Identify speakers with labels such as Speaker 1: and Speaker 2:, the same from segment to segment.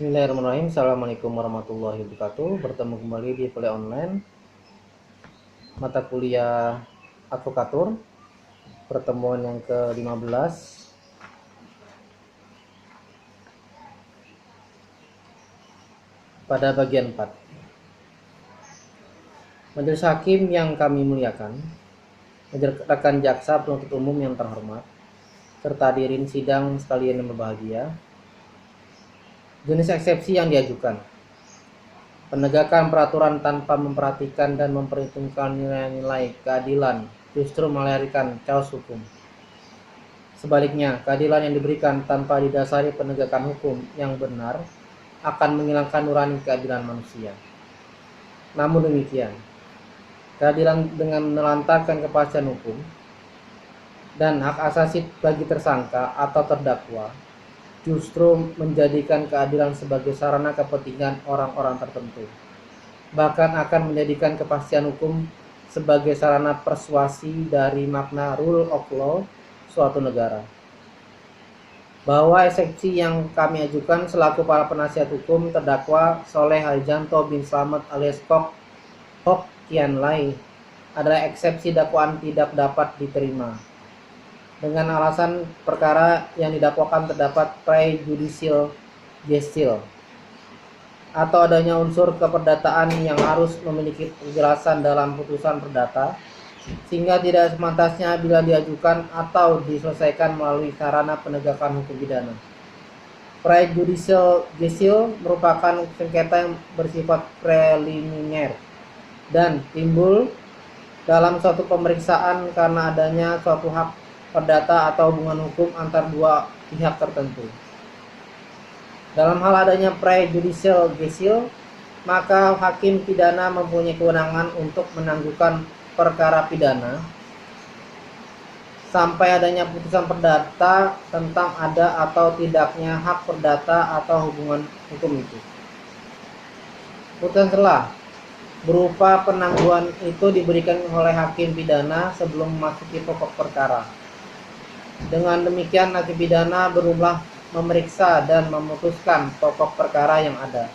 Speaker 1: Bismillahirrahmanirrahim. Assalamualaikum warahmatullahi wabarakatuh. Bertemu kembali di kuliah online mata kuliah advokatur, pertemuan yang ke-15 pada bagian 4. Majelis hakim yang kami muliakan, rekan jaksa penuntut umum yang terhormat, serta hadirin sidang sekalian yang berbahagia. Jenis eksepsi yang diajukan: penegakan peraturan tanpa memperhatikan dan memperhitungkan nilai-nilai keadilan justru melahirkan chaos hukum. Sebaliknya, keadilan yang diberikan tanpa didasari penegakan hukum yang benar akan menghilangkan nurani keadilan manusia. Namun demikian, keadilan dengan menelantarkan kepastian hukum dan hak asasi bagi tersangka atau terdakwa justru menjadikan keadilan sebagai sarana kepentingan orang-orang tertentu. Bahkan akan menjadikan kepastian hukum sebagai sarana persuasi dari makna rule of law suatu negara. Bahwa eksepsi yang kami ajukan selaku para penasihat hukum terdakwa Soleh Harjanto bin Slamet alias Kok Kian Lai adalah eksepsi dakwaan tidak dapat diterima dengan alasan perkara yang didakwakan terdapat prejudicial gestil atau adanya unsur keperdataan yang harus memiliki penjelasan dalam putusan perdata, sehingga tidak sepantasnya bila diajukan atau diselesaikan melalui sarana penegakan hukum pidana. Prejudicial gestil merupakan sengketa yang bersifat preliminar dan timbul dalam suatu pemeriksaan karena adanya suatu hak perdata atau hubungan hukum antar dua pihak tertentu. Dalam hal adanya prejudicial gestil, maka hakim pidana mempunyai kewenangan untuk menangguhkan perkara pidana sampai adanya putusan perdata tentang ada atau tidaknya hak perdata atau hubungan hukum itu. Putusan selah berupa penangguhan itu diberikan oleh hakim pidana sebelum memasuki pokok perkara. Dengan demikian, hakim pidana berumlah memeriksa dan memutuskan pokok perkara yang ada.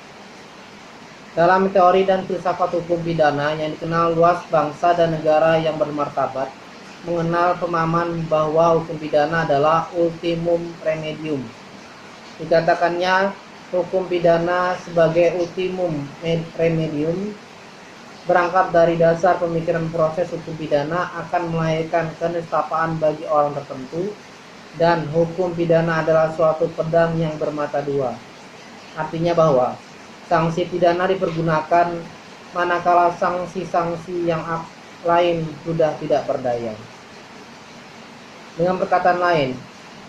Speaker 1: Dalam teori dan filsafat hukum pidana yang dikenal luas, bangsa dan negara yang bermartabat mengenal pemahaman bahwa hukum pidana adalah ultimum remedium. Dikatakannya hukum pidana sebagai ultimum remedium berangkat dari dasar pemikiran proses hukum pidana akan melahirkan keniscayaan bagi orang tertentu, dan hukum pidana adalah suatu pedang yang bermata dua. Artinya bahwa sanksi pidana dipergunakan manakala sanksi-sanksi yang lain sudah tidak berdaya. Dengan perkataan lain,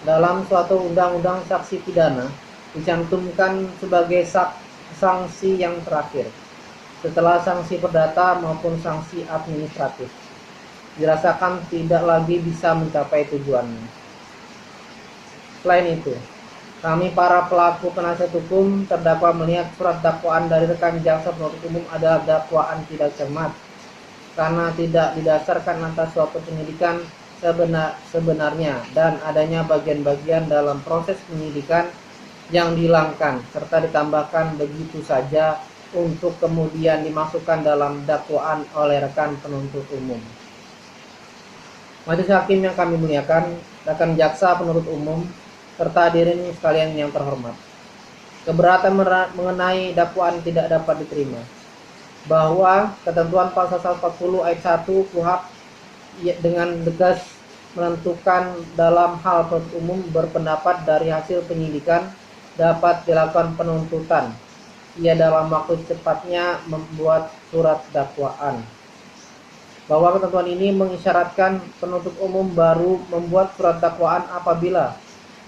Speaker 1: dalam suatu undang-undang saksi pidana dicantumkan sebagai sanksi yang terakhir setelah sanksi perdata maupun sanksi administratif dirasakan tidak lagi bisa mencapai tujuannya. Selain itu, kami para pelaku penasihat hukum terdakwa melihat surat dakwaan dari rekan jaksa penuntut umum adalah dakwaan tidak cermat karena tidak didasarkan atas suatu penyidikan sebenarnya dan adanya bagian-bagian dalam proses penyidikan yang dihilangkan serta ditambahkan begitu saja untuk kemudian dimasukkan dalam dakwaan oleh rekan penuntut umum. Majelis hakim yang kami muliakan, rekan jaksa penuntut umum, serta hadirin sekalian yang terhormat, keberatan mengenai dakwaan tidak dapat diterima bahwa ketentuan pasal 140 ayat 1 KUHP dengan tegas menentukan dalam hal penuntut umum berpendapat dari hasil penyidikan dapat dilakukan penuntutan. Ia dalam waktu cepatnya membuat surat dakwaan. Bahwa ketentuan ini mengisyaratkan penuntut umum baru membuat surat dakwaan apabila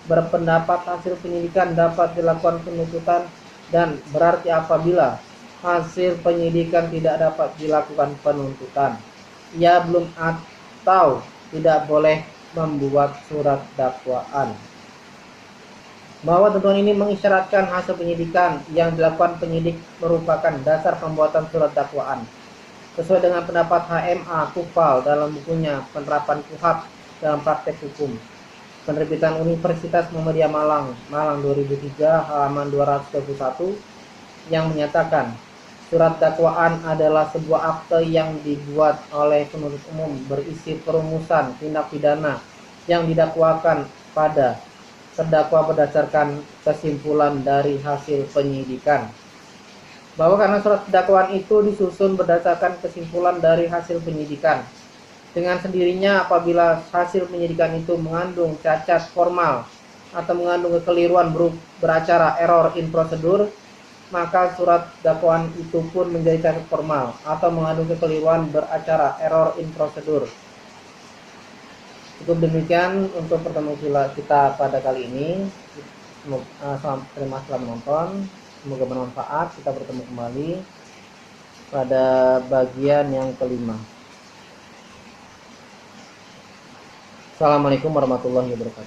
Speaker 1: berpendapat hasil penyidikan dapat dilakukan penuntutan, dan berarti apabila hasil penyidikan tidak dapat dilakukan penuntutan, ia belum atau tidak boleh membuat surat dakwaan. Bahwa ketentuan ini mengisyaratkan hasil penyidikan yang dilakukan penyidik merupakan dasar pembuatan surat dakwaan sesuai dengan pendapat HMA Kufal dalam bukunya Penerapan KUHP dalam Praktek Hukum. Penerbitan Universitas Muhammadiyah Malang, Malang 2003, halaman 221, yang menyatakan surat dakwaan adalah sebuah akte yang dibuat oleh penuntut umum berisi perumusan tindak pidana yang didakwakan pada terdakwa berdasarkan kesimpulan dari hasil penyidikan. Bahwa karena surat dakwaan itu disusun berdasarkan kesimpulan dari hasil penyidikan, dengan sendirinya apabila hasil penyidikan itu mengandung cacat formal atau mengandung kekeliruan beracara error in prosedur, maka surat dakwaan itu pun menjadi cacat formal atau mengandung kekeliruan beracara error in prosedur. Cukup demikian untuk pertemuan kita pada kali ini. Terima kasih telah menonton. Semoga bermanfaat. Kita bertemu kembali pada bagian yang kelima. Assalamualaikum warahmatullahi wabarakatuh.